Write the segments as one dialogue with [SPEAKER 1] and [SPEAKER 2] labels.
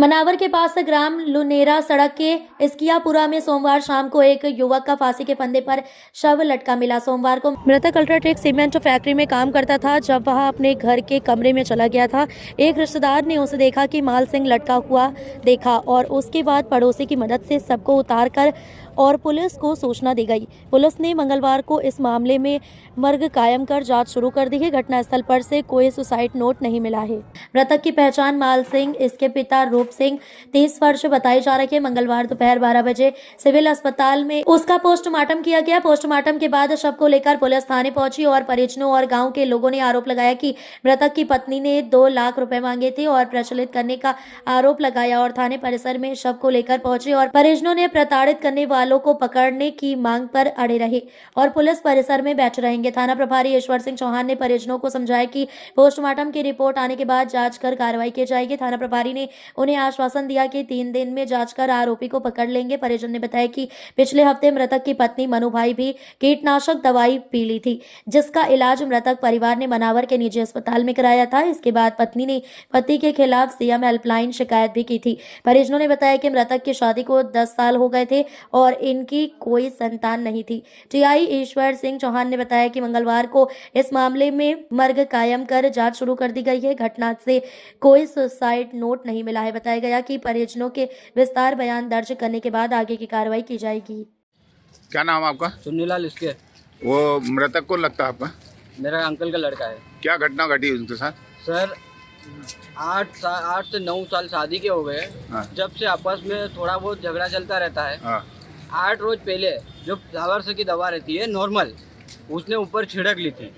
[SPEAKER 1] मनावर के पास ग्राम लुनेरा सड़क के इस्कियापुरा में सोमवार शाम को एक युवक का फांसी के फंदे पर शव लटका मिला। सोमवार को मृतक अल्ट्राटेक सीमेंट फैक्ट्री में काम करता था। जब वह अपने घर के कमरे में चला गया था, एक रिश्तेदार ने उसे देखा कि माल सिंह लटका हुआ देखा और उसके बाद पड़ोसी की मदद से सबको उतार कर और पुलिस को सूचना दी गई। पुलिस ने मंगलवार को इस मामले में मर्ग कायम कर जांच शुरू कर दी है। घटनास्थल पर से कोई सुसाइड नोट नहीं मिला है। मृतक की पहचान माल सिंह, इसके पिता रूप सिंह 30 वर्ष बताई जा रही है। मंगलवार दोपहर 12 बजे सिविल अस्पताल में उसका पोस्टमार्टम किया गया। पोस्टमार्टम के बाद शव को लेकर पुलिस थाने पहुंची और परिजनों और गाँव के लोगों ने आरोप लगाया कि मृतक की पत्नी ने 2 लाख रुपए मांगे थे और प्रचलित करने का आरोप लगाया और थाने परिसर में शव को लेकर पहुंचे और परिजनों ने प्रताड़ित करने वालों को पकड़ने की मांग पर अड़े रहे और पुलिस परिसर में बैठे रहेंगे। थाना प्रभारी ईश्वर सिंह चौहान ने परिजनों को समझाया कि पोस्टमार्टम की रिपोर्ट आने के बाद जांच कर कार्रवाई की जाएगी। थाना प्रभारी ने उन्हें आश्वासन दिया कि 3 दिन में जांच कर आरोपी को पकड़ लेंगे। परिजन ने बताया कि पिछले हफ्ते मृतक की पत्नी मनु भाई भी कीटनाशक दवाई पी ली थी, जिसका इलाज मृतक परिवार ने मनावर के निजी अस्पताल में कराया था। इसके बाद पत्नी ने पति के खिलाफ सीएम हेल्पलाइन शिकायत भी की थी। परिजनों ने बताया कि मृतक की शादी को 10 साल हो गए थे और इनकी कोई संतान नहीं थी। टीआई ईश्वर सिंह चौहान ने बताया कि मंगलवार को इस मामले में मर्ग कायम कर जांच शुरू कर दी गई है। घटना से कोई सुसाइड नोट नहीं मिला है। बताया गया कि परिजनों के विस्तार बयान दर्ज करने के बाद आगे की कार्रवाई की जाएगी।
[SPEAKER 2] क्या नाम आपका?
[SPEAKER 3] चुन्नीलाल इसके।
[SPEAKER 2] वो मृतक कौन लगता है आपका?
[SPEAKER 3] मेरा अंकल का लड़का है।
[SPEAKER 2] क्या घटना घटी उनके साथ?
[SPEAKER 3] सर 8 से 9 साल शादी के हो गए।
[SPEAKER 2] हाँ।
[SPEAKER 3] जब से आपस में थोड़ा बहुत झगड़ा चलता रहता है।
[SPEAKER 2] हाँ।
[SPEAKER 3] 8 रोज पहले जो फ्लावर्स की दवा रहती है नॉर्मल, उसने ऊपर छिड़क ली थी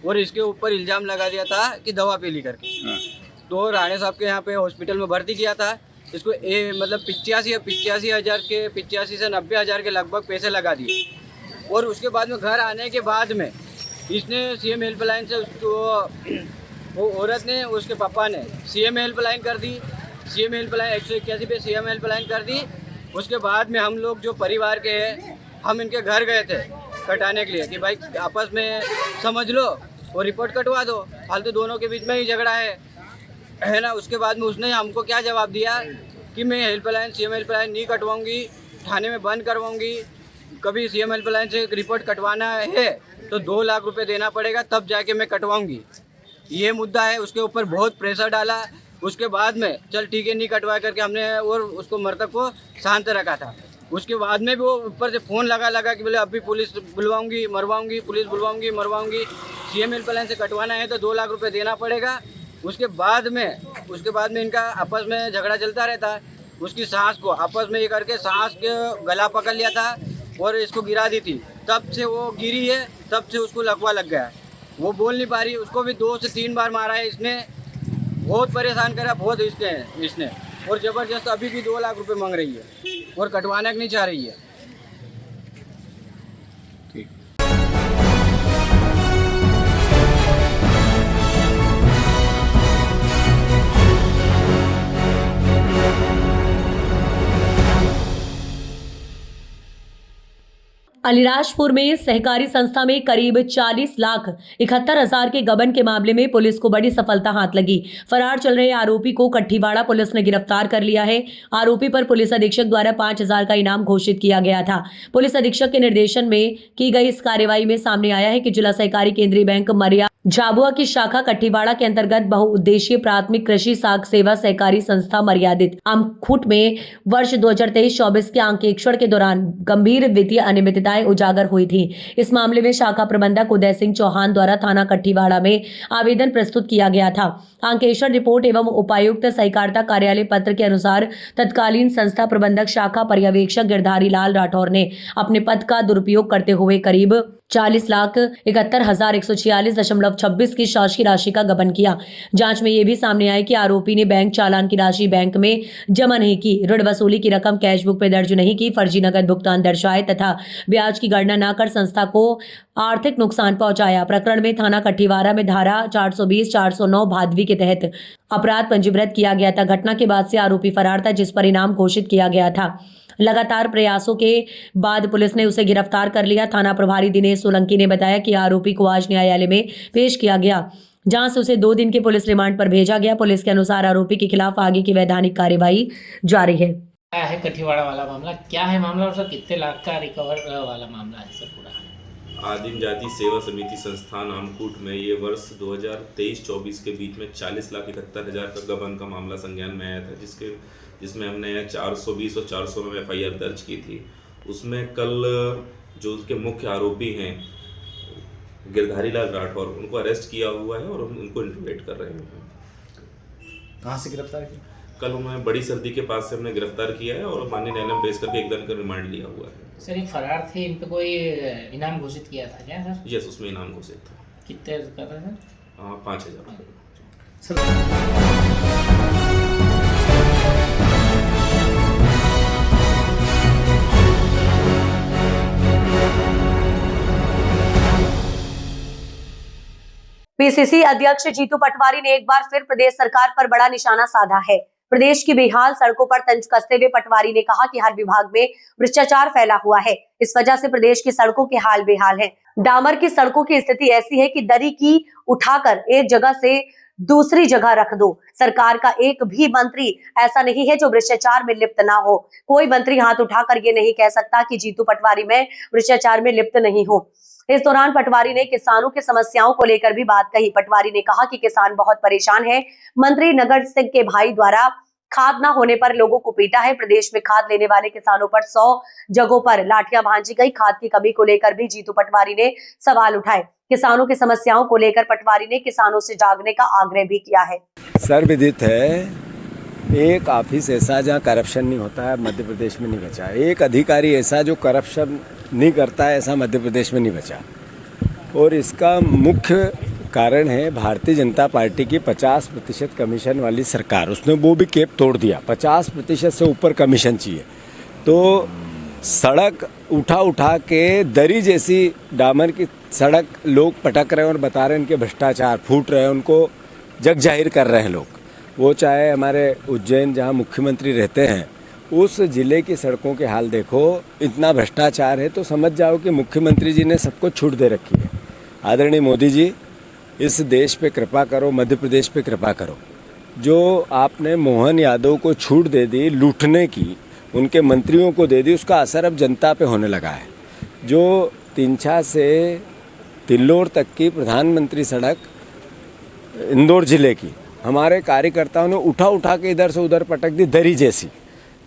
[SPEAKER 3] और इसके ऊपर इल्ज़ाम लगा दिया था कि दवा पी ली करके।
[SPEAKER 2] हाँ।
[SPEAKER 3] तो राणे साहब के यहाँ पे हॉस्पिटल में भर्ती किया था। इसको मतलब 85 हज़ार के 85 से 90 हज़ार के लगभग पैसे लगा दिए और उसके बाद में घर आने के बाद में इसने सीएम हेल्पलाइन से उसको वो औरत ने उसके पापा ने सीएम हेल्पलाइन कर दी। सीएम हेल्पलाइन 181 पे सीएम हेल्पलाइन कर दी। उसके बाद में हम लोग जो परिवार के हैं, हम इनके घर गए थे कटाने के लिए कि भाई आपस में समझ लो और रिपोर्ट कटवा दो, फालतू दोनों के बीच में ही झगड़ा है ना। उसके बाद में उसने हमको क्या जवाब दिया कि मैं हेल्पलाइन सीएम हेल्पलाइन नहीं कटवाऊँगी, थाने में बंद करवाऊँगी। कभी सीएम हेल्पलाइन से रिपोर्ट कटवाना है तो 2 लाख रुपए देना पड़ेगा, तब जाके मैं कटवाऊँगी। ये मुद्दा है। उसके ऊपर बहुत प्रेशर डाला। उसके बाद में चल ठीक है नहीं कटवा करके हमने और उसको मृतक को शांत रखा था। उसके बाद में भी वो ऊपर से फ़ोन लगा कि बोले अभी पुलिस बुलवाऊंगी मरवाऊंगी, पुलिस बुलवाऊंगी मरवाऊंगी, सीएम हेल्पलाइन से कटवाना है तो 2 लाख रुपए देना पड़ेगा। उसके बाद में इनका आपस में झगड़ा चलता रहता है। उसकी सास को आपस में ये करके सास के गला पकड़ लिया था और इसको गिरा दी थी। तब से वो गिरी है, तब से उसको लकवा लग गया। वो बोल नहीं पा रही। उसको भी 2 से 3 बार मारा है इसने। बहुत परेशान करा बहुत इसने और ज़बरदस्त अभी भी 2 लाख रुपए मांग रही है और कटवाना नहीं चाह रही है।
[SPEAKER 2] ठीक।
[SPEAKER 4] अलीराजपुर में सहकारी संस्था में करीब 40,71,000 के गबन के मामले में पुलिस को बड़ी सफलता हाथ लगी। फरार चल रहे आरोपी को कट्ठीवाड़ा पुलिस ने गिरफ्तार कर लिया है। आरोपी पर पुलिस अधीक्षक द्वारा 5,000 का इनाम घोषित किया गया था। पुलिस अधीक्षक के निर्देशन में की गई इस कार्रवाई में सामने आया है कि जिला सहकारी केंद्रीय बैंक मरिया झाबुआ की शाखा कट्ठीवाड़ा के अंतर्गत बहुउद्देशीय प्राथमिक कृषि साख सेवा सहकारी संस्था मर्यादित आमखुट में वर्ष 2023-24 के अंकेक्षण के दौरान गंभीर वित्तीय अनियमितताएं उजागर हुई थी। इस मामले में शाखा प्रबंधक उदय सिंह चौहान द्वारा थाना कट्ठीवाड़ा में आवेदन प्रस्तुत किया गया था। अंकेक्षण रिपोर्ट एवं उपायुक्त सहकारिता कार्यालय पत्र के अनुसार तत्कालीन संस्था प्रबंधक शाखा पर्यवेक्षक गिरधारी लाल राठौर ने अपने पद का दुरुपयोग करते हुए करीब 40,71,146.26 की शासकीय राशि का गबन किया। जांच में यह भी सामने आया कि आरोपी ने बैंक चालान की राशि बैंक में जमा नहीं की, ऋण वसूली की रकम कैश बुक में दर्ज नहीं की, फर्जी नकद भुगतान दर्शाए तथा ब्याज की गणना न कर संस्था को आर्थिक नुकसान पहुंचाया। प्रकरण में थाना कट्ठीवाड़ा में धारा 420-409 भादवी के तहत अपराध पंजीबृत किया गया था। घटना के बाद से आरोपी फरार था, जिस पर इनाम घोषित किया गया था। लगातार प्रयासों के बाद पुलिस ने उसे गिरफ्तार कर लिया। थाना प्रभारी दिनेश सोलंकी ने बताया कि आरोपी को आज न्यायालय में पेश किया गया, जहां से उसे 2 दिन के पुलिस रिमांड पर भेजा गया। पुलिस के अनुसार आरोपी के खिलाफ आगे की वैधानिक कार्यवाही जारी है।
[SPEAKER 5] क्या है कठीवाड़ा वाला मामला, क्या है मामला और सर कितने लाख का रिकवर वाला मामला है सर पूरा?
[SPEAKER 6] आदिम जाति सेवा समिति संस्थान आमकूट में ये वर्ष 2023-24 के बीच में 40,71,000 का गबन का मामला संज्ञान में आया था, जिसमें हमने 420 और 400 में FIR दर्ज की थी। उसमें कल जो उसके मुख्य आरोपी हैं गिरधारी लाल राठौर, उनको अरेस्ट किया हुआ है और हम उनको इंटरोगेट कर रहे हैं।
[SPEAKER 7] कहाँ से गिरफ्तार किया?
[SPEAKER 6] कल उन्हें बड़ी सर्दी के पास से हमने गिरफ्तार किया है और माननीय न्यायालय में पेश करके 1 दिन का रिमांड लिया हुआ है।
[SPEAKER 5] सर ये फरार थे, इन पे कोई इनाम घोषित किया था क्या सर?
[SPEAKER 6] यस, उसमें इनाम घोषित था।
[SPEAKER 5] कितने का था सर?
[SPEAKER 6] 5,000।
[SPEAKER 8] पीसीसी अध्यक्ष जीतू पटवारी ने एक बार फिर प्रदेश सरकार पर बड़ा निशाना साधा है। प्रदेश की बेहाल सड़कों पर तंज कसते हुए पटवारी ने कहा कि हर विभाग में भ्रष्टाचार फैला हुआ है, इस वजह से प्रदेश की सड़कों के हाल बेहाल हैं। डामर की सड़कों की स्थिति ऐसी है कि दरी की उठाकर एक जगह से दूसरी जगह रख दो। सरकार का एक भी मंत्री ऐसा नहीं है जो भ्रष्टाचार में लिप्त ना हो। कोई मंत्री हाथ उठाकर ये नहीं कह सकता कि जीतू पटवारी में भ्रष्टाचार में लिप्त नहीं हो। इस दौरान पटवारी ने किसानों की समस्याओं को लेकर भी बात कही। पटवारी ने कहा कि किसान बहुत परेशान हैं। मंत्री नगर सिंह के भाई द्वारा खाद ना होने पर लोगों को पीटा है। प्रदेश में खाद लेने वाले किसानों पर 100 जगहों पर लाठियां भांजी गई। खाद की कमी को लेकर भी जीतू पटवारी ने सवाल उठाए। किसानों की समस्याओं को लेकर पटवारी ने किसानों से जागने का आग्रह भी किया है।
[SPEAKER 9] सर्वविदित है, एक ऑफिस ऐसा जहाँ करप्शन नहीं होता है मध्य प्रदेश में नहीं बचा। एक अधिकारी ऐसा जो करप्शन नहीं करता है ऐसा मध्य प्रदेश में नहीं बचा। और इसका मुख्य कारण है भारतीय जनता पार्टी की 50% कमीशन वाली सरकार। उसने वो भी केप तोड़ दिया, 50% से ऊपर कमीशन चाहिए। तो सड़क उठा के दरी जैसी डामर की सड़क लोग पटक रहे हैं और बता रहे हैं इनके भ्रष्टाचार फूट रहे हैं, उनको जग जाहिर कर रहे हैं लोग। वो चाहे हमारे उज्जैन जहाँ मुख्यमंत्री रहते हैं उस जिले की सड़कों के हाल देखो, इतना भ्रष्टाचार है तो समझ जाओ कि मुख्यमंत्री जी ने सबको छूट दे रखी है। आदरणीय मोदी जी, इस देश पे कृपा करो, मध्य प्रदेश पे कृपा करो। जो आपने मोहन यादव को छूट दे दी लूटने की, उनके मंत्रियों को दे दी, उसका असर अब जनता पे होने लगा है। जो तिनछा से तिल्लोर तक की प्रधानमंत्री सड़क इंदौर जिले की हमारे कार्यकर्ताओं ने उठा के इधर से उधर पटक दी। दरी जैसी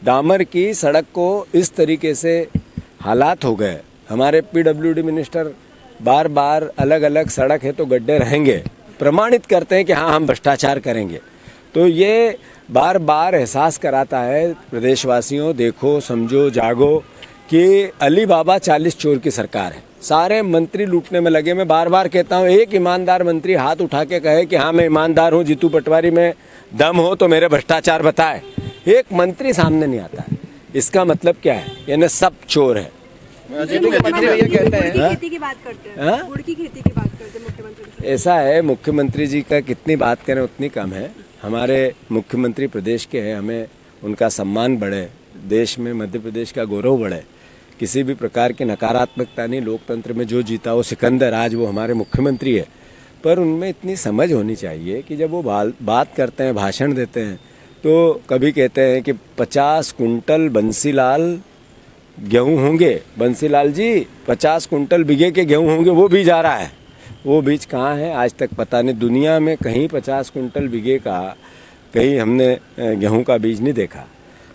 [SPEAKER 9] डामर की सड़क को इस तरीके से हालात हो गए। हमारे PWD मिनिस्टर बार बार अलग अलग सड़क है तो गड्ढे रहेंगे प्रमाणित करते हैं कि हाँ हम भ्रष्टाचार करेंगे। तो ये बार बार एहसास कराता है प्रदेशवासियों, देखो समझो जागो कि अली बाबा 40 चोर की सरकार है। सारे मंत्री लूटने में लगे। मैं बार बार कहता हूँ एक ईमानदार मंत्री हाथ उठा के कहे कि हाँ मैं ईमानदार हूँ, जीतू पटवारी में दम हो तो मेरे भ्रष्टाचार बताए। एक मंत्री सामने नहीं आता है। इसका मतलब क्या है? यानी सब चोर है। ऐसा है, मुख्यमंत्री जी का कितनी बात करें उतनी कम है। हमारे मुख्यमंत्री प्रदेश के हैं, हमें उनका सम्मान बढ़े, देश में मध्य प्रदेश का गौरव बढ़े। किसी भी प्रकार की नकारात्मकता नहीं। लोकतंत्र में जो जीता वो सिकंदर, आज वो हमारे मुख्यमंत्री है। पर उनमें इतनी समझ होनी चाहिए कि जब वो बात करते हैं, भाषण देते हैं, तो कभी कहते हैं कि 50 कुंटल बंसीलाल गेहूं होंगे। बंसीलाल जी 50 कुंटल बीघे के गेहूं होंगे, वो बीज आ रहा है। वो बीज कहाँ है आज तक पता नहीं। दुनिया में कहीं 50 कुंटल बीघे का कहीं हमने गेहूं का बीज नहीं देखा।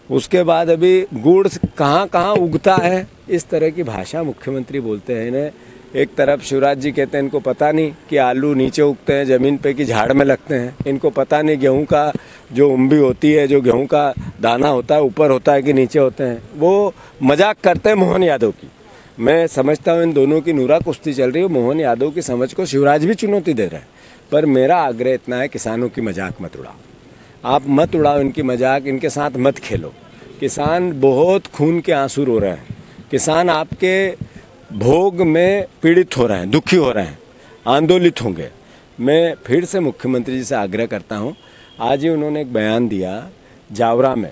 [SPEAKER 9] उसके बाद अभी गुड़ कहाँ उगता है, इस तरह की भाषा मुख्यमंत्री बोलते हैं। इन्हें एक तरफ शिवराज जी कहते हैं इनको पता नहीं कि आलू नीचे उगते हैं ज़मीन पे कि झाड़ में लगते हैं। इनको पता नहीं गेहूं का जो उम्बी होती है, जो गेहूं का दाना होता है ऊपर होता है कि नीचे होते हैं। वो मजाक करते हैं मोहन यादव की। मैं समझता हूँ इन दोनों की नूरा कुश्ती चल रही है। मोहन यादव की समझ को शिवराज भी चुनौती दे रहे हैं। पर मेरा आग्रह इतना है, किसानों की मजाक मत उड़ाओ। आप मत उड़ाओ इनकी मजाक, इनके साथ मत खेलो। किसान बहुत खून के आंसू रो रहे हैं। किसान आपके भोग में पीड़ित हो रहे हैं, दुखी हो रहे हैं, आंदोलित होंगे। मैं फिर से मुख्यमंत्री जी से आग्रह करता हूं। आज ही उन्होंने एक बयान दिया जावरा में,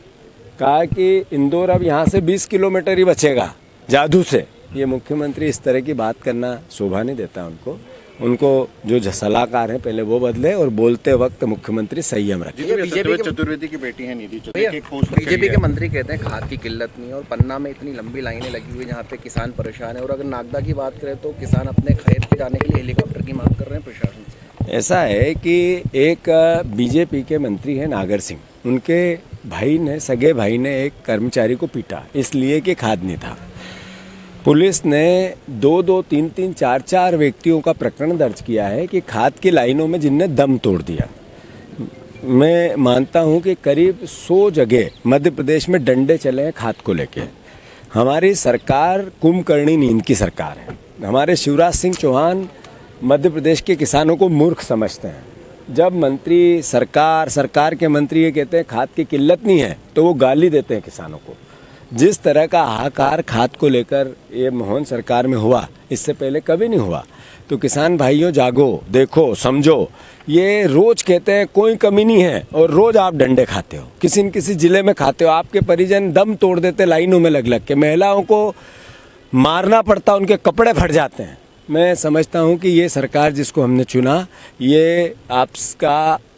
[SPEAKER 9] कहा कि इंदौर अब यहाँ से 20 किलोमीटर ही बचेगा जादू से। ये मुख्यमंत्री इस तरह की बात करना शोभा नहीं देता उनको। उनको जो सलाहकार हैं पहले वो बदले और बोलते वक्त मुख्यमंत्री संयम रखें।
[SPEAKER 7] बीजेपी चतुर्वेदी की बेटी है निधि चतुर्वेदी, बीजेपी के मंत्री कहते हैं खाद की किल्लत नहीं है और पन्ना में इतनी लंबी लाइनें लगी हुई जहाँ पे किसान परेशान है। और अगर नागदा की बात करें तो किसान अपने खेत पे जाने के लिए हेलीकॉप्टर की मांग कर रहे हैं प्रशासन से।
[SPEAKER 9] ऐसा है कि एक बीजेपी के मंत्री हैं नागर सिंह, उनके भाई ने, सगे भाई ने एक कर्मचारी को पीटा इसलिए कि खाद नहीं था। पुलिस ने 2-2, 3-3, 4-4 व्यक्तियों का प्रकरण दर्ज किया है कि खाद की लाइनों में जिनने दम तोड़ दिया। मैं मानता हूं कि करीब 100 जगह मध्य प्रदेश में डंडे चले हैं खाद को लेके। हमारी सरकार कुंभकर्णी नींद की सरकार है। हमारे शिवराज सिंह चौहान मध्य प्रदेश के किसानों को मूर्ख समझते हैं। जब मंत्री सरकार के मंत्री ये कहते हैं खाद की किल्लत नहीं है तो वो गाली देते हैं किसानों को। जिस तरह का हाहाकार खाद को लेकर ये मोहन सरकार में हुआ इससे पहले कभी नहीं हुआ। तो किसान भाइयों जागो, देखो, समझो। ये रोज कहते हैं कोई कमी नहीं है और रोज आप डंडे खाते हो, किसी न किसी जिले में खाते हो। आपके परिजन दम तोड़ देते लाइनों में लग लग के, महिलाओं को मारना पड़ता, उनके कपड़े फट जाते हैं। मैं समझता हूं कि ये सरकार जिसको हमने चुना ये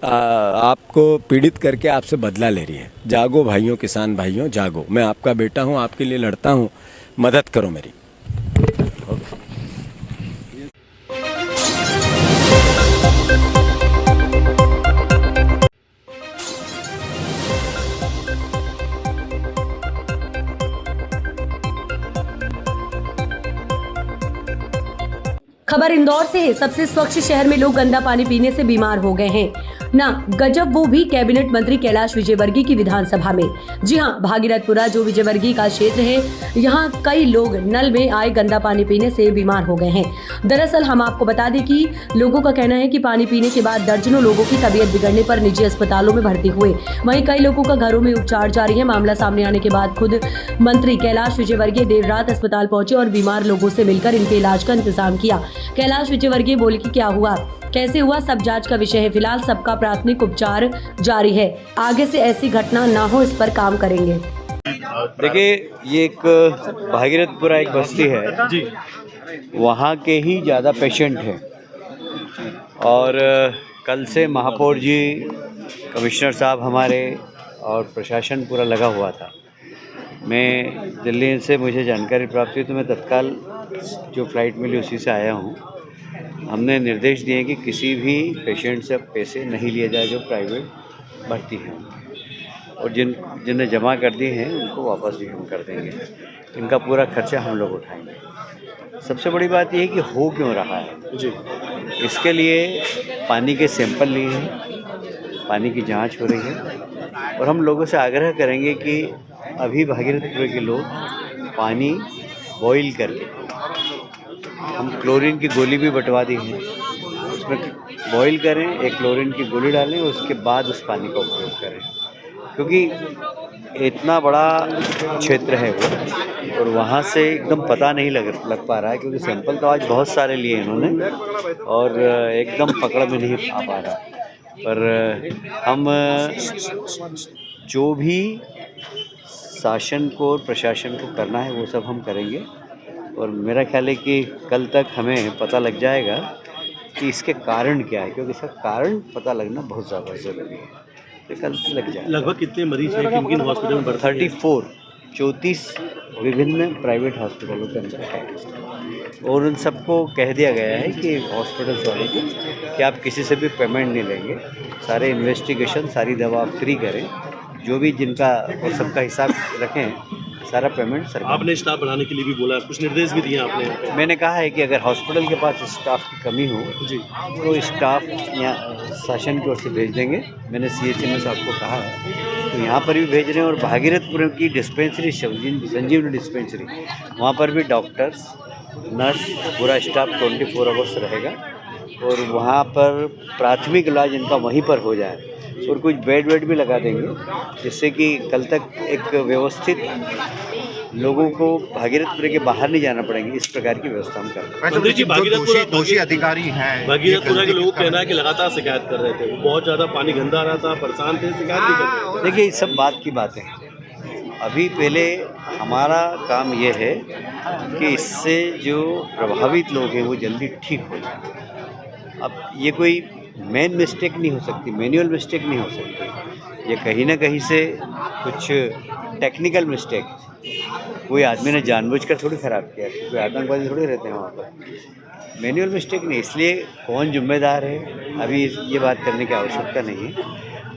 [SPEAKER 9] आपको पीड़ित करके आपसे बदला ले रही है। जागो भाइयों, किसान भाइयों, जागो। मैं आपका बेटा हूं, आपके लिए लड़ता हूं, मदद करो मेरी।
[SPEAKER 4] खबर इंदौर से है। सबसे स्वच्छ शहर में लोग गंदा पानी पीने से बीमार हो गए हैं। ना गजब, वो भी कैबिनेट मंत्री कैलाश विजयवर्गीय की विधानसभा में। जी हां, भागीरथपुरा जो विजयवर्गीय का क्षेत्र है, यहां कई लोग नल में आए गंदा पानी पीने से बीमार हो गए हैं। दरअसल हम आपको बता दें कि लोगों का कहना है कि पानी पीने के बाद दर्जनों लोगों की तबीयत बिगड़ने पर निजी अस्पतालों में भर्ती हुए। वहीं कई लोगों का घरों में उपचार जारी है। मामला सामने आने के बाद खुद मंत्री कैलाश विजयवर्गीय देर रात अस्पताल पहुंचे और बीमार लोगों से मिलकर इनके इलाज का इंतजाम किया। कैलाश विजयवर्गीय बोले कि क्या हुआ, कैसे हुआ, सब जांच का विषय है। फिलहाल सबका प्राथमिक उपचार जारी है। आगे से ऐसी घटना ना हो, इस पर काम करेंगे।
[SPEAKER 10] देखिए, ये एक भागीरथपुरा एक बस्ती है जी, वहाँ के ही ज़्यादा पेशेंट हैं। और कल से महापौर जी, कमिश्नर साहब हमारे और प्रशासन पूरा लगा हुआ था। मैं दिल्ली से मुझे जानकारी प्राप्त हुई तो मैं तत्काल जो फ़्लाइट मिली उसी से आया हूँ। हमने निर्देश दिए कि किसी भी पेशेंट से पैसे नहीं लिए जाए जो प्राइवेट भर्ती हैं, और जिन्हें जमा कर दिए हैं उनको वापस भी हम कर देंगे। इनका पूरा खर्चा हम लोग उठाएंगे। सबसे बड़ी बात यह है कि हो क्यों रहा है जी, इसके लिए पानी के सैंपल लिए हैं, पानी की जांच हो रही है। और हम लोगों से आग्रह करेंगे कि अभी भागीरथपुर के लोग पानी बॉईल करके, हम क्लोरीन की गोली भी बंटवा दी है, उसमें बॉईल करें, एक क्लोरीन की गोली डालें, उसके बाद उस पानी का उपयोग करें। क्योंकि इतना बड़ा क्षेत्र है वो, और वहाँ से एकदम पता नहीं लग पा रहा है, क्योंकि सैंपल तो आज बहुत सारे लिए इन्होंने और एकदम पकड़ में नहीं आ पा रहा। पर हम जो भी शासन को और प्रशासन को करना है वो सब हम करेंगे। और मेरा ख्याल है कि कल तक हमें पता लग जाएगा कि इसके कारण क्या है, क्योंकि इसका कारण पता लगना बहुत ज़्यादा ज़रूरी है। तो कल लग जाएगा।
[SPEAKER 11] लगभग कितने मरीज हैं, किन किन हॉस्पिटल में?
[SPEAKER 10] 34 विभिन्न प्राइवेट हॉस्पिटलों के अंदर है, और उन सबको कह दिया गया है कि हॉस्पिटल्स वालों को कि आप किसी से भी पेमेंट नहीं लेंगे, सारे इन्वेस्टिगेशन, सारी दवा आप फ्री करें, जो भी जिनका और सबका हिसाब रखें, सारा पेमेंट सरकार।
[SPEAKER 11] आपने स्टाफ बढ़ाने के लिए भी बोला, कुछ निर्देश भी दिए आपने?
[SPEAKER 10] मैंने कहा है कि अगर हॉस्पिटल के पास स्टाफ की कमी हो जी तो स्टाफ यहाँ शासन की ओर से भेज देंगे। मैंने CHM साहब को कहा है, तो यहाँ पर भी भेज रहे हैं। और भागीरथपुर की डिस्पेंसरी, संजीवनी डिस्पेंसरी, वहाँ पर भी डॉक्टर्स, नर्स, पूरा स्टाफ 24 आवर्स रहेगा, और वहाँ पर प्राथमिक इलाज इनका वहीं पर हो जाए। और कुछ बेड भी लगा देंगे, जिससे कि कल तक एक व्यवस्थित लोगों को भागीरथपुर के बाहर नहीं जाना पड़ेंगे। इस प्रकार की व्यवस्था हम करेंगे।
[SPEAKER 11] दोषी अधिकारी हैं भागीरथपुरा के लोगों का कहना है कि लगातार शिकायत कर रहे थे, वो बहुत ज़्यादा पानी गंदा आ रहा था, परेशान थे, शिकायत नहीं कर रहे थे।
[SPEAKER 10] देखिए, सब बात की बातें हैं। अभी पहले हमारा काम ये है कि इससे जो प्रभावित लोग हैं वो जल्दी ठीक हो जाए। अब ये कोई मेन मिस्टेक नहीं हो सकती, मैनुअल मिस्टेक नहीं हो सकती, ये कहीं ना कहीं से कुछ टेक्निकल मिस्टेक, कोई आदमी ने जानबूझकर थोड़ी ख़राब किया, कोई आतंकवादी थोड़ी रहते हैं वहाँ पर, मैनुअल मिस्टेक नहीं। इसलिए कौन जिम्मेदार है अभी ये बात करने की आवश्यकता नहीं है,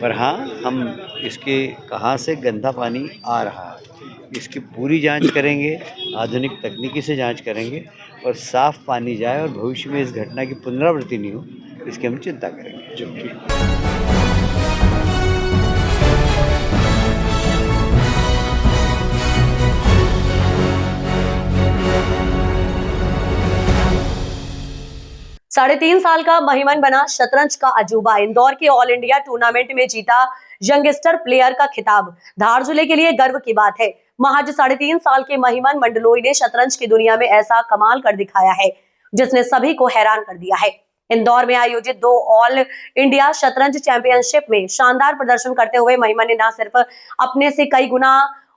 [SPEAKER 10] पर हाँ हम इसके कहाँ से गंदा पानी आ रहा है इसकी पूरी जांच करेंगे, आधुनिक तकनीकी से जांच करेंगे और साफ़ पानी जाए और भविष्य में इस घटना की पुनरावृत्ति नहीं हो, इसकी हम चिंता करेंगे।
[SPEAKER 8] साढ़े 3 साल का महिमन बना शतरंज का अजूबा, इंदौर के ऑल इंडिया टूर्नामेंट में जीता यंगस्टर प्लेयर का खिताब। धार जिले के लिए गर्व की बात है। महज 3.5 साल के महिमन मंडलोई ने शतरंज की दुनिया में ऐसा कमाल कर दिखाया है जिसने सभी को हैरान कर दिया है। इंदौर में आयोजित 2 ऑल इंडिया शतरंज चैंपियनशिप में शानदार प्रदर्शन करते हुए महिमन ने न सिर्फ अपने से कई गुना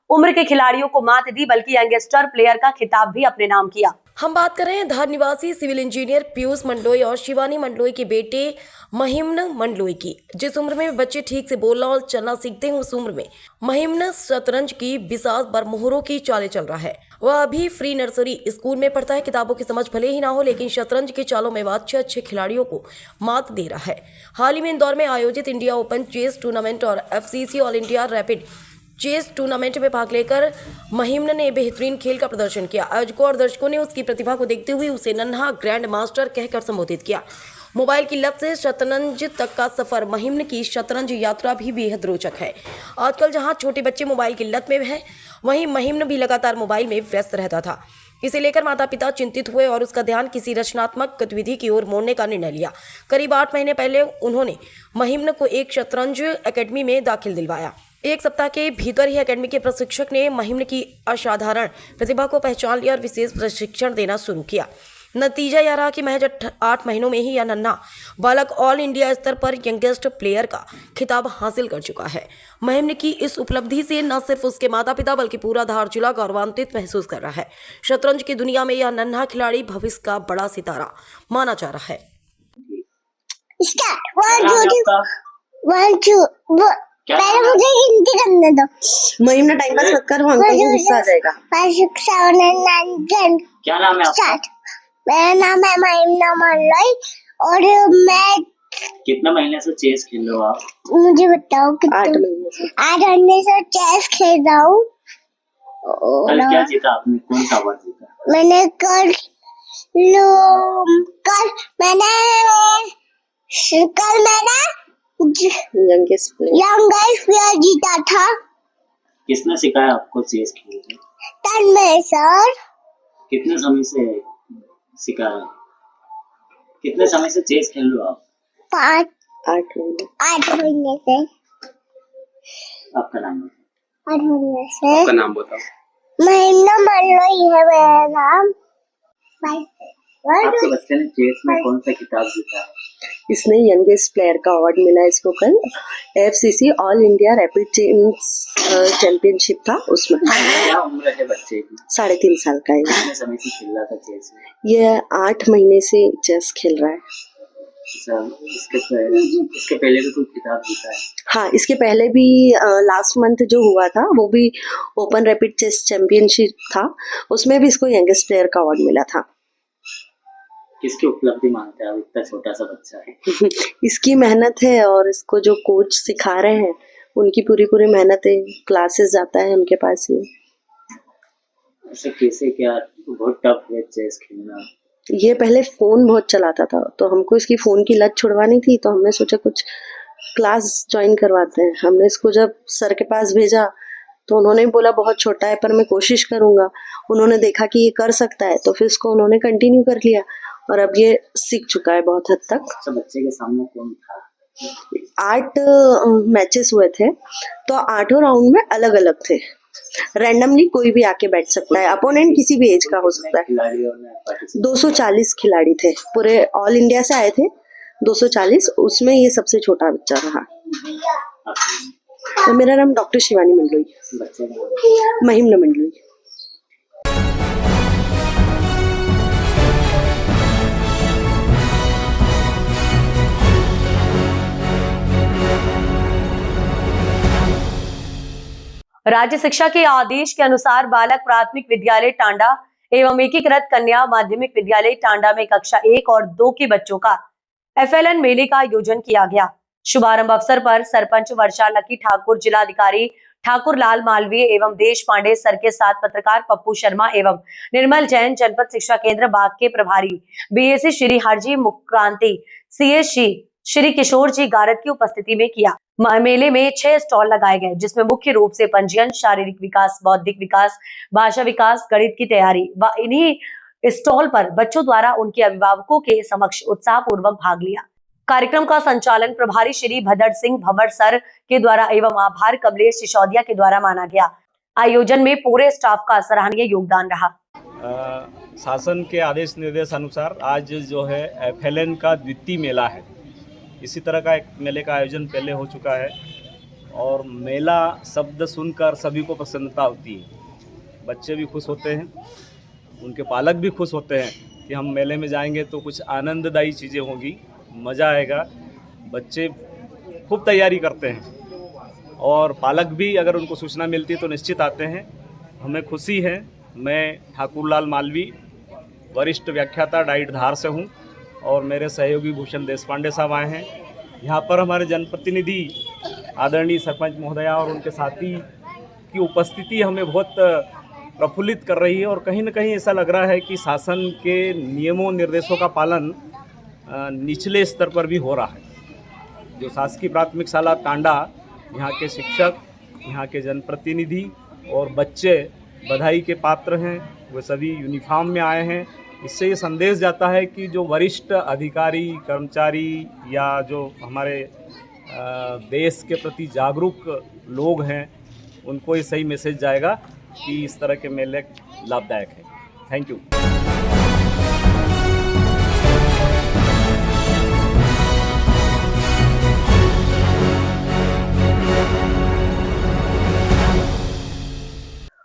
[SPEAKER 8] उम्र के खिलाड़ियों को मात दी बल्कि यंगस्टर प्लेयर का खिताब भी अपने नाम किया।
[SPEAKER 1] हम बात कर रहे हैं धार निवासी सिविल इंजीनियर पीयूष मंडलोई और शिवानी मंडलोई के बेटे महिमन मंडलोई की। जिस उम्र में बच्चे ठीक से बोलना और चलना सीखते हैं उस उम्र में महिमन शतरंज की बिसात बरमोहरों की चालें चल रहा है। वह अभी फ्री नर्सरी स्कूल में पढ़ता है। किताबों की समझ भले ही ना हो लेकिन शतरंज की चालों में वह अच्छे खिलाड़ियों को मात दे रहा है। हाल ही में इंदौर में आयोजित इंडिया ओपन चेस टूर्नामेंट और FCC all India rapid chess tournament में भाग लेकर महिमन ने बेहतरीन खेल का प्रदर्शन किया। आयोजकों और दर्शकों ने उसकी प्रतिभा को देखते हुए उसे नन्हा ग्रैंड मास्टर कहकर संबोधित किया। मोबाइल की लत से शतरंज तक का सफर, महिमन की शतरंज यात्रा भी बेहद रोचक है। आजकल जहां छोटे बच्चे मोबाइल की लत में हैं, वहीं महिमन भी लगातार मोबाइल में व्यस्त रहता था। इसे लेकर माता पिता चिंतित हुए और उसका ध्यान किसी रचनात्मक गतिविधि की ओर मोड़ने का निर्णय लिया। करीब 8 महीने पहले उन्होंने महिमन को एक शतरंज एकेडमी में दाखिल दिलवाया। एक सप्ताह के भीतर ही एकेडमी के प्रशिक्षक ने महिमन की असाधारण प्रतिभा को पहचान लिया और विशेष प्रशिक्षण देना शुरू किया। नतीजा यह रहा कि महज 8 महीनों में ही यह नन्हा बालक ऑल इंडिया स्तर पर यंगेस्ट प्लेयर का खिताब हासिल कर चुका है। महिमन की इस उपलब्धि से न सिर्फ उसके माता पिता बल्कि पूरा धार जिला गौरवान्वित महसूस कर रहा है। शतरंज की दुनिया में यह नन्हा खिलाड़ी भविष्य का बड़ा सितारा माना जा रहा है।
[SPEAKER 12] पहले मुझे हिंदी करने दो।
[SPEAKER 13] महिमन टाइम पास मत कर, वहाँ को गुस्सा आ जाएगा।
[SPEAKER 12] क्या नाम है आपका? मेरा नाम है महिमन मंडलोई और मैं
[SPEAKER 13] कितना महीने से चेस खेल रहे हो आप?
[SPEAKER 12] मुझे बताओ कितना? 8 महीने से चेस खेल रहा हूँ।
[SPEAKER 13] कल क्या जीता आपने? कौन सा अवार्ड जीता?
[SPEAKER 12] मैंने कल
[SPEAKER 13] यंगेस्ट
[SPEAKER 12] प्लेयर जीता था।
[SPEAKER 13] किसने सिखाया आपको चेस खेलना?
[SPEAKER 12] तन्मय सर।
[SPEAKER 13] कितने समय से सिखाया? कितने समय से चेस खेल रहे हो आप?
[SPEAKER 12] 8 महीने से।
[SPEAKER 13] आपका नाम?
[SPEAKER 12] 8 महीने से।
[SPEAKER 13] आपका नाम बताओ।
[SPEAKER 12] महिमन मंडलोई है मेरा नाम।
[SPEAKER 13] आपके बच्चे ने चेस में कौन सा खिताब जीता है?
[SPEAKER 14] इसने यंगेस्ट प्लेयर का अवार्ड मिला इसको कल। FCC all India rapid chess championship था उसमें।
[SPEAKER 13] क्या उम्र है बच्चे की?
[SPEAKER 14] 3.5 साल का है।
[SPEAKER 13] कितने समय से खेल रहा था चेस में?
[SPEAKER 14] ये 8 महीने से चेस खेल रहा है।
[SPEAKER 13] इसके पहले भी कोई खिताब जीता है?
[SPEAKER 14] हाँ, इसके पहले भी लास्ट मंथ जो हुआ था वो भी ओपन रैपिड चेस चैंपियनशिप था, उसमें भी इसको यंगेस्ट प्लेयर का अवार्ड मिला था।
[SPEAKER 13] किसकी उपलब्धि मानते हैं आप? इतना छोटा सा बच्चा है।
[SPEAKER 14] इसकी मेहनत है और इसको जो कोच सिखा रहे हैं उनकी पूरी मेहनत है। क्लासेस जाता है उनके पास ही।
[SPEAKER 13] ऐसे कैसे क्या बहुत टफ है चेस खेलना?
[SPEAKER 14] ये पहले फोन बहुत चलाता था तो हमको इसकी फोन की लत छुड़वानी थी, तो हमने सोचा कुछ क्लास ज्वाइन करवाते हैं। हमने इसको जब सर के पास भेजा तो उन्होंने बोला बहुत छोटा है पर मैं कोशिश करूंगा। उन्होंने देखा कि ये कर सकता है तो फिर इसको उन्होंने कंटिन्यू कर लिया और अब ये सीख चुका है बहुत हद तक।
[SPEAKER 13] अच्छा, बच्चे के सामने कौन था?
[SPEAKER 14] 8 मैचेस हुए थे तो 8 राउंड में अलग अलग थे। रैंडमली कोई भी आके बैठ सकता है, अपोनेंट किसी भी एज का हो सकता है। 240 खिलाड़ी थे, पूरे ऑल इंडिया से आए थे 240, उसमें ये सबसे छोटा बच्चा रहा। तो मेरा नाम डॉक्टर शिवानी मंडलोई, महिमन मंडलोई।
[SPEAKER 8] राज्य शिक्षा के आदेश के अनुसार बालक प्राथमिक विद्यालय टांडा एवं एकीकृत कन्या माध्यमिक विद्यालय टांडा में कक्षा 1 और 2 के बच्चों का FLN मेले का आयोजन किया गया। शुभारंभ अवसर पर सरपंच वर्षा लकी ठाकुर, जिलाधिकारी ठाकुर लाल मालवीय एवं देश पांडे सर के साथ पत्रकार पप्पू शर्मा एवं निर्मल जैन, जनपद शिक्षा केंद्र बाग के प्रभारी BSc श्री हरजी मुक्रांति, CSC श्री किशोर जी गारद की उपस्थिति में किया। मेले में 6 स्टॉल लगाए गए, जिसमें मुख्य रूप से पंजीयन, शारीरिक विकास, बौद्धिक विकास, भाषा विकास, गणित की तैयारी व इन्हीं स्टॉल पर बच्चों द्वारा उनके अभिभावकों के समक्ष उत्साह पूर्वक भाग लिया। कार्यक्रम का संचालन प्रभारी श्री भदर सिंह भंवर सर के द्वारा एवं आभार कमलेश सिसोदिया के द्वारा माना गया। आयोजन में पूरे स्टाफ का सराहनीय योगदान रहा।
[SPEAKER 15] शासन के आदेश निर्देश अनुसार आज जो है FLN का द्वितीय मेला है। इसी तरह का एक मेले का आयोजन पहले हो चुका है और मेला शब्द सुनकर सभी को प्रसन्नता होती है। बच्चे भी खुश होते हैं, उनके पालक भी खुश होते हैं कि हम मेले में जाएंगे तो कुछ आनंददायी चीज़ें होंगी, मज़ा आएगा। बच्चे खूब तैयारी करते हैं और पालक भी अगर उनको सूचना मिलती है तो निश्चित आते हैं। हमें खुशी है। मैं ठाकुर लाल मालवी, वरिष्ठ व्याख्याता, डाइट धार से हूँ और मेरे सहयोगी भूषण देशपांडे साहब आए हैं। यहाँ पर हमारे जनप्रतिनिधि आदरणीय सरपंच महोदया और उनके साथी की उपस्थिति हमें बहुत प्रफुल्लित कर रही है और कहीं न कहीं ऐसा लग रहा है कि शासन के नियमों निर्देशों का पालन निचले स्तर पर भी हो रहा है। जो शासकीय प्राथमिक शाला टांडा, यहाँ के शिक्षक, यहाँ के जनप्रतिनिधि और बच्चे बधाई के पात्र हैं। वे सभी यूनिफॉर्म में आए हैं। इससे ये संदेश जाता है कि जो वरिष्ठ अधिकारी, कर्मचारी या जो हमारे देश के प्रति जागरूक लोग हैं, उनको ये सही मैसेज जाएगा कि इस तरह के मेले लाभदायक है। Thank you.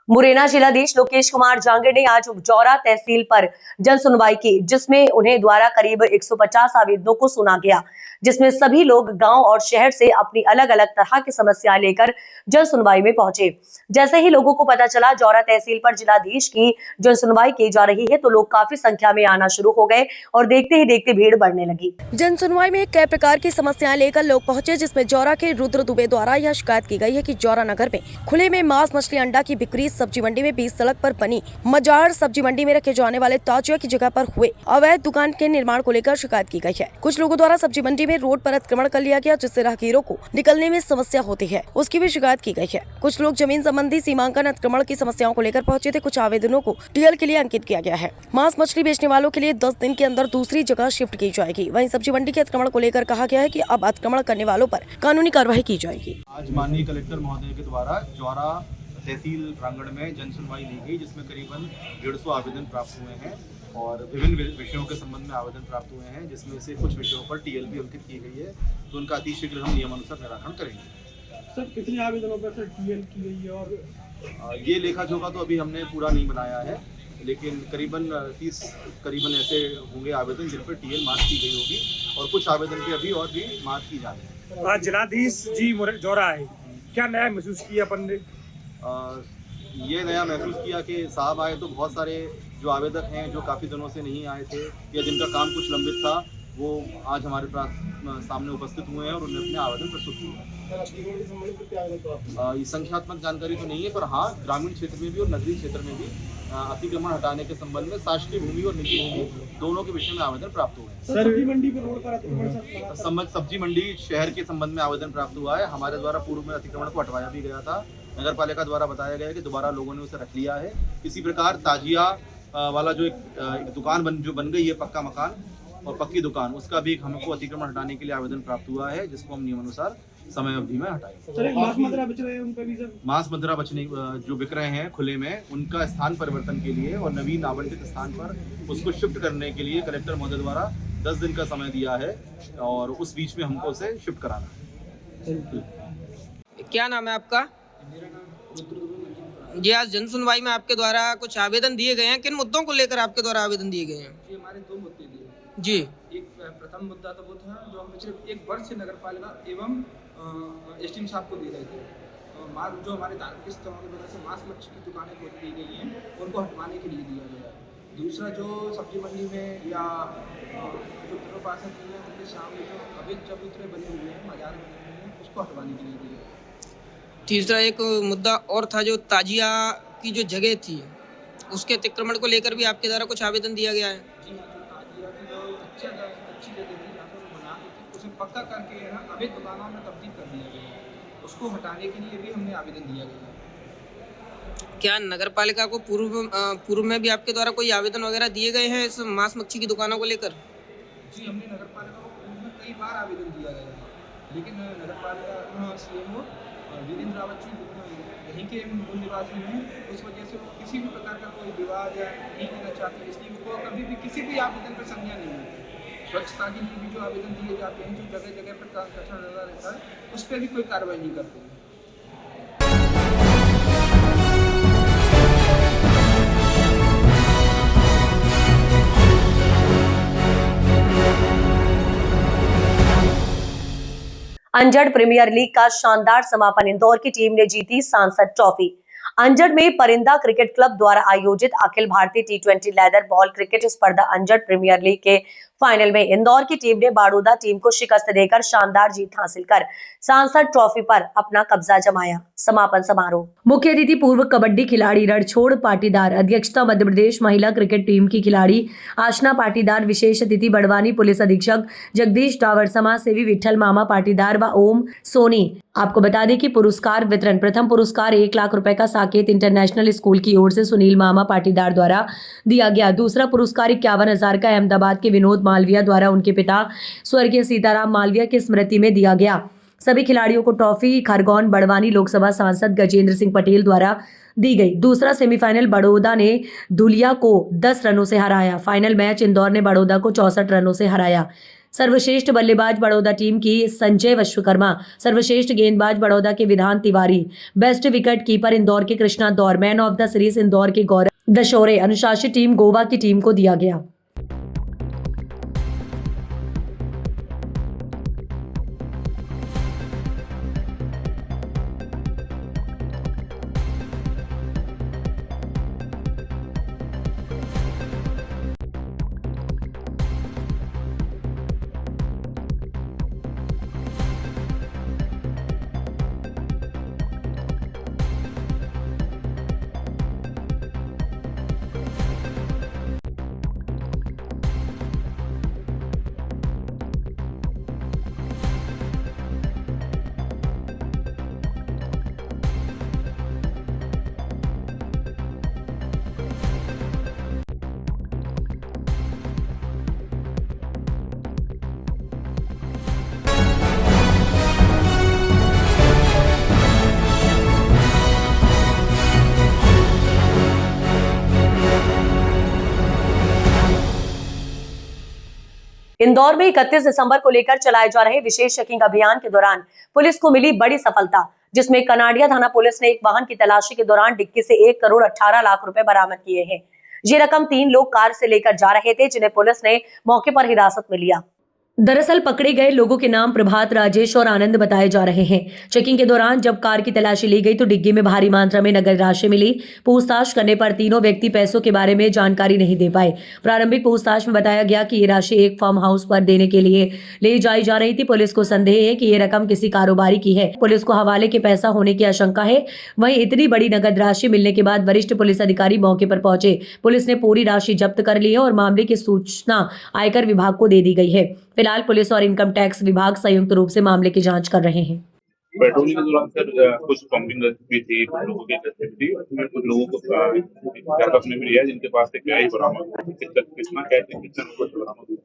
[SPEAKER 8] मुरैना जिलाधीश लोकेश कुमार जांगड़ ने आज उपजौरा तहसील पर जन सुनवाई की, जिसमें उन्हें द्वारा करीब 150 आवेदनों को सुना गया, जिसमें सभी लोग गांव और शहर से अपनी अलग अलग तरह की समस्याएं लेकर जन सुनवाई में पहुंचे। जैसे ही लोगों को पता चला जौरा तहसील पर जिलाधीश की जन सुनवाई की जा रही है तो लोग काफी संख्या में आना शुरू हो गए और देखते ही देखते भीड़ बढ़ने लगी। जन सुनवाई में कई प्रकार की समस्याएं लेकर लोग पहुंचे, जिसमें जौरा के रुद्र दुबे द्वारा यह शिकायत की गई है कि जौरा नगर में खुले में मांस, मछली, अंडा की बिक्री सब्जी मंडी में 20 सड़क पर बनी मजार सब्जी मंडी में रखे जाने वाले ताजिया की जगह पर हुए अवैध दुकान के निर्माण को लेकर शिकायत की गई है। कुछ लोगों द्वारा सब्जी मंडी में रोड पर अतिक्रमण कर लिया गया, जिससे राहगीरों को निकलने में समस्या होती है, उसकी भी शिकायत की गई है। कुछ लोग जमीन संबंधी सीमांकन अतिक्रमण की समस्याओं को लेकर पहुंचे थे। कुछ आवेदनों को TL के लिए अंकित किया गया है। मांस मछली बेचने वालों के लिए 10 दिन के अंदर दूसरी जगह शिफ्ट की जाएगी। वहीं सब्जी मंडी के अतिक्रमण को लेकर कहा गया है कि अब अतिक्रमण करने वालों पर कानूनी कार्रवाई की जाएगी।
[SPEAKER 16] आज माननीय कलेक्टर महोदय के द्वारा जौरा तहसील प्रांगण में जन सुनवाई ली गई, जिसमें करीबन 150 आवेदन प्राप्त हुए हैं और विभिन्न विषयों के संबंध में आवेदन प्राप्त हुए हैं, जिसमें से कुछ विषयों पर TL भी अंकित की गई है, तो उनका अतिशीघ्र हम नियमानुसार निराकरण करेंगे।
[SPEAKER 17] सर कितने आवेदनों पर सर TL की गई है? और
[SPEAKER 16] ये लेखा जोखा तो अभी हमने पूरा नहीं बनाया है, लेकिन करीबन 30 ऐसे होंगे आवेदन जिन पर TL मार्क की गई होगी और कुछ आवेदन पे अभी और भी मार्क की जा रही है।
[SPEAKER 17] आज जिलाधीश जी जौरा आए, क्या नया महसूस किया अपन ने?
[SPEAKER 16] ये नया महसूस किया कि साहब आए तो बहुत सारे जो आवेदक हैं जो काफ़ी दिनों से नहीं आए थे या जिनका काम कुछ लंबित था, वो आज हमारे पास सामने उपस्थित हुए हैं और उन्होंने अपने आवेदन प्रस्तुत किए। ये संख्यात्मक जानकारी तो नहीं है, पर हाँ ग्रामीण क्षेत्र में भी और नगरीय क्षेत्र में भी अतिक्रमण हटाने के संबंध में शासकीय भूमि और निजी भूमि दोनों के विषय में आवेदन प्राप्त हुए हैं।
[SPEAKER 17] सब्जी मंडी पर रोड पर अतिक्रमण,
[SPEAKER 16] सब्जी मंडी शहर के संबंध में आवेदन प्राप्त हुआ है। हमारे द्वारा पूर्व में अतिक्रमण को हटवाया भी गया था। नगर पालिका द्वारा बताया गया है कि दोबारा लोगों ने उसे रख लिया है। इसी प्रकार ताजिया वाला जो एक दुकान बन गई है, पक्का मकान और पक्की दुकान, उसका भी हमको अतिक्रमण हटाने के लिए आवेदन प्राप्त हुआ है, जिसको हम नियमानुसार समय अवधि में हटाएंगे। मांस मदिरा बचने जो बिक रहे हैं खुले में, उनका स्थान परिवर्तन के लिए और नवीन आवंटित स्थान पर उसको शिफ्ट करने के लिए कलेक्टर महोदय द्वारा 10 दिन का समय दिया है और उस बीच में हमको उसे शिफ्ट कराना है।
[SPEAKER 18] क्या नाम है आपका? जी, आज जन सुनवाई में आपके द्वारा कुछ आवेदन दिए गए हैं, किन मुद्दों को लेकर आपके द्वारा आवेदन दिए गए हैं?
[SPEAKER 19] जी, हमारे 2 मुद्दे दिए।
[SPEAKER 18] जी,
[SPEAKER 19] एक प्रथम मुद्दा तो वो था जो हम पिछले 1 वर्ष से नगर पालिका एवं SDM साहब को दे रहे थे जो हमारे धार्मिक स्थलों की वजह से मांस मच्छी की दुकानें खोल दी गई हैं उनको हटवाने के लिए दिया गया है। दूसरा जो सब्जी मंडी में या जो प्रपासन है उनके सामने जो अवैध चबूतरे बने हुए हैं, मजार बने हुए हैं, उसको हटवाने के लिए दिया गया।
[SPEAKER 18] तीसरा एक मुद्दा और था जो ताजिया की जो जगह थी उसके अतिक्रमण को लेकर भी आपके द्वारा कुछ आवेदन दिया गया है।
[SPEAKER 19] जी हाँ, जो ताजिया की जो अच्छी जगह थी जहाँ पर वो बनाते थे उसे पक्का करके है ना अवैध दुकानों में तब्दील कर दिया गया है, उसको हटाने के लिए भी हमने आवेदन दिया गया है।
[SPEAKER 18] क्या नगर पालिका को पूर्व में भी आपके द्वारा कोई आवेदन वगैरह दिए गए हैं इस मांस मच्छी की दुकानों को लेकर?
[SPEAKER 19] जी, हमने नगर पालिका को पूर्व में कई बार आवेदन दिया गया है, लेकिन नगर पालिका CMO वीरेंद्र रावत जी यहीं के मूल निवासी हैं, उस वजह से वो किसी भी प्रकार का कोई विवाद या नहीं करना चाहते, इसलिए वो कभी भी किसी भी आवेदन पर संज्ञान नहीं लेते। स्वच्छता के लिए भी जो आवेदन दिए जाते हैं, जो जगह जगह पर कचरा डाला रहता है, उस पर भी कोई कार्रवाई नहीं करते हैं।
[SPEAKER 8] अंजड़ प्रीमियर लीग का शानदार समापन, इंदौर की टीम ने जीती सांसद ट्रॉफी। अंजड़ में परिंदा क्रिकेट क्लब द्वारा आयोजित Akhil Bharatiya T20 leather ball cricket स्पर्धा अंजड़ प्रीमियर लीग के फाइनल में इंदौर की टीम ने बड़ौदा टीम को शिकस्त देकर शानदार जीत हासिल कर सांसद ट्रॉफी पर अपना कब्जा जमाया। समापन समारोह
[SPEAKER 4] मुख्य अतिथि पूर्व कबड्डी खिलाड़ी रणछोड़ पाटीदार, अध्यक्षता मध्य प्रदेश महिला क्रिकेट टीम की खिलाड़ी आशना पाटीदार, विशेष अतिथि बड़वानी पुलिस अधीक्षक जगदीश टावर, समाज सेवी विठल मामा पाटीदार व ओम सोनी। आपको बता दें कि पुरस्कार वितरण, प्रथम पुरस्कार 1 लाख रुपए का साकेत इंटरनेशनल स्कूल की ओर से सुनील मामा पाटीदार द्वारा दिया गया। दूसरा पुरस्कार 51,000 का अहमदाबाद के विनोद मालविया द्वारा उनके पिता स्वर्गीय सीताराम मालविया की स्मृति में दिया गया। सभी खिलाड़ियों को ट्रॉफी खरगोन बड़वानी लोकसभा सांसद गजेंद्र सिंह पटेल द्वारा दी गई। दूसरा सेमीफाइनल बड़ौदा ने धुलिया को 10 रनों से हराया। फाइनल मैच इंदौर ने बड़ौदा को 64 रनों से हराया। सर्वश्रेष्ठ बल्लेबाज बड़ौदा टीम की संजय विश्वकर्मा, सर्वश्रेष्ठ गेंदबाज बड़ौदा के विधान Tiwari, best wicket keeper Indore के कृष्णा दौर, man of the series Indore के गौरव दशौरे, अनुशासित टीम गोवा की टीम को दिया गया।
[SPEAKER 8] इंदौर में 31 दिसंबर को लेकर चलाए जा रहे विशेष चेकिंग अभियान के दौरान पुलिस को मिली बड़ी सफलता, जिसमें कनाडिया थाना पुलिस ने एक वाहन की तलाशी के दौरान डिक्की से 1 करोड़ 18 लाख रुपए बरामद किए हैं। ये रकम 3 लोग कार से लेकर जा रहे थे, जिन्हें पुलिस ने मौके पर हिरासत में लिया।
[SPEAKER 4] दरअसल पकड़े गए लोगों के नाम प्रभात, राजेश और आनंद बताए जा रहे हैं। चेकिंग के दौरान जब कार की तलाशी ली गई तो डिग्गी में भारी मात्रा में नगद राशि मिली। पूछताछ करने पर तीनों व्यक्ति पैसों के बारे में जानकारी नहीं दे पाए। प्रारंभिक पूछताछ में बताया गया कि ये राशि एक फार्म हाउस पर देने के लिए ले जाई जा रही थी। पुलिस को संदेह है कि ये रकम किसी कारोबारी की है। पुलिस को हवाले के पैसा होने की आशंका है। वहीं इतनी बड़ी नगद राशि मिलने के बाद वरिष्ठ पुलिस अधिकारी मौके पर पहुंचे। पुलिस ने पूरी राशि जब्त कर ली है और मामले की सूचना आयकर विभाग को दे दी गई है। फिलहाल पुलिस और इनकम टैक्स विभाग संयुक्त रूप से मामले की जांच कर रहे हैं।
[SPEAKER 6] पेट्रोलिंग के दौरान सर कुछ पंपिंग भी थी, कुछ लोगों की थी, उसमें कुछ लोगों को कैश में भी लिया जिनके पास से कैश बरामद, कितना कैश कितना कुछ बरामद।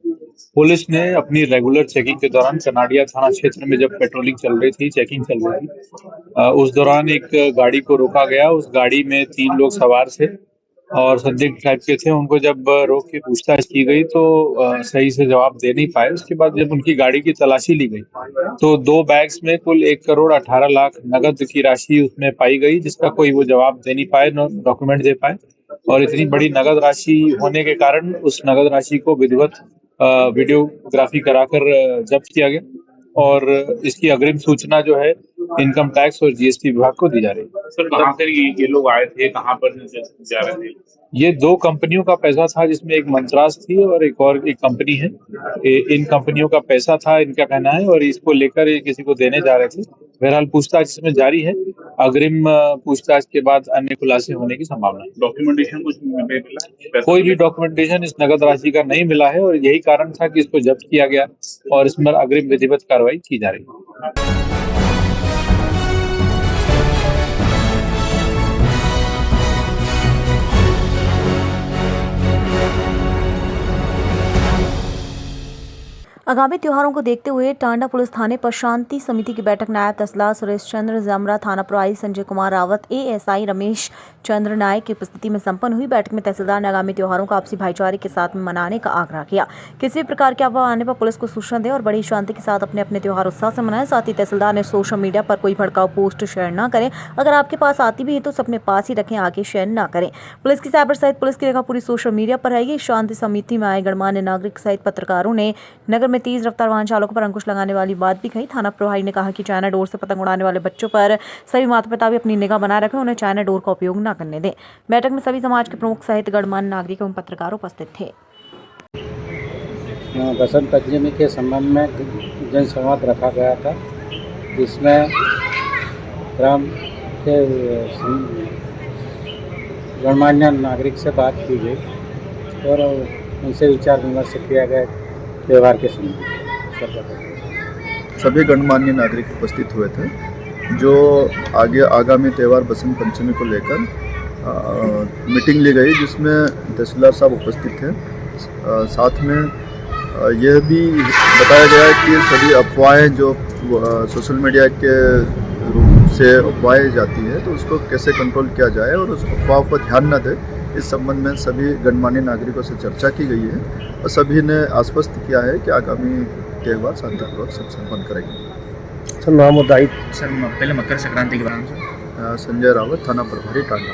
[SPEAKER 20] पुलिस ने अपनी रेगुलर चेकिंग के दौरान कनाडिया थाना क्षेत्र में जब पेट्रोलिंग चल रही थी, चेकिंग चल रही थी, उस दौरान एक गाड़ी को रोका गया। उस गाड़ी में 3 लोग सवार थे और संदिग्ध टाइप के थे। उनको जब रोक के पूछताछ की गई तो सही से जवाब दे नहीं पाए। उसके बाद जब उनकी गाड़ी की तलाशी ली गई तो 2 बैग्स में कुल 1 करोड़ 18 लाख नगद की राशि उसमें पाई गई, जिसका कोई वो जवाब दे नहीं पाए, डॉक्यूमेंट दे पाए। और इतनी बड़ी नगद राशि होने के कारण उस नगद राशि को विधिवत वीडियोग्राफी कराकर जब्त किया गया और इसकी अग्रिम सूचना जो है इनकम टैक्स और जीएसटी विभाग को दी जा रही है।
[SPEAKER 11] सर कहाँ से ये लोग आए थे, कहाँ पर जा रहे थे?
[SPEAKER 20] ये 2 कंपनियों का पैसा था, जिसमें एक मंत्रास थी और एक कंपनी है। इन कंपनियों का पैसा था, इनका कहना है, और इसको लेकर ये किसी को देने जा रहे थे। बहरहाल पूछताछ इसमें जारी है। अग्रिम पूछताछ के बाद अन्य खुलासे होने की संभावना है।
[SPEAKER 11] डॉक्यूमेंटेशन कुछ मिला?
[SPEAKER 20] कोई भी डॉक्यूमेंटेशन इस नगद राशि का नहीं मिला है और यही कारण था कि इसको जब्त किया गया और इस पर अग्रिम विधिवत कार्रवाई की जा रही है।
[SPEAKER 1] आगामी त्योहारों को देखते हुए टांडा पुलिस थाने पर शांति समिति की बैठक नायब तहसीलदार सुरेश चंद्र, जमरा थाना प्रभारी संजय कुमार रावत, एएसआई रमेश चंद्र नायक की उपस्थिति में संपन्न हुई। बैठक में तहसीलदार ने आगामी त्योहारों को आपसी भाईचारे के साथ में मनाने का आग्रह किया। किसी भी प्रकार के अफवाह आने पर पुलिस को सूचना दें और बड़ी शांति के साथ अपने अपने त्योहार उत्साह से मनाएं। साथ ही तहसीलदार ने सोशल मीडिया पर कोई भड़काऊ पोस्ट शेयर न करें। अगर आपके पास आती भी है तो उसे अपने पास ही रखें, आगे शेयर न करें। पुलिस की साइबर सहित पुलिस की निगाह पूरी सोशल मीडिया पर रहेगी। शांति समिति में आए गणमान्य नागरिक सहित पत्रकारों ने नगर में तेज रफ्तार वाहन चालकों पर अंकुश लगाने वाली बात भी कही। थाना प्रभारी ने कहा कि चाइना डोर से पतंग उड़ाने वाले बच्चों पर सभी माता पिता भी अपनी निगाह बनाए रखें, उन्हें चाइना डोर का उपयोग न करने दें। बैठक में सभी समाज के प्रमुख सहित गणमान्य नागरिक एवं पत्रकार उपस्थित थे।
[SPEAKER 21] बसंत पंचमी के संबंध में जनसंवाद रखा गया था, जिसमें ग्राम के गणमान्य नागरिक से बात की गई और उनसे विचार विमर्श किया गया त्यौहार के संबंध।
[SPEAKER 22] सभी गणमान्य नागरिक उपस्थित हुए थे। जो आगामी त्यौहार बसंत पंचमी को लेकर मीटिंग ली गई, जिसमें तहसीलदार साहब उपस्थित थे। साथ में यह भी बताया गया कि सभी अफवाहें जो सोशल मीडिया के रूप से अफवाहें जाती है तो उसको कैसे कंट्रोल किया जाए और उस अफवाह पर ध्यान न दे, इस संबंध में सभी गणमान्य नागरिकों से चर्चा की गई है और सभी ने आश्वस्त किया है कि आगामी त्यौहार शांतिपूर्वक सब संपन्न करेंगे।
[SPEAKER 21] सर नाम मुद्दाई
[SPEAKER 22] सर पहले मकर संक्रांति के बारे में संजय रावत, थाना प्रभारी टांडा।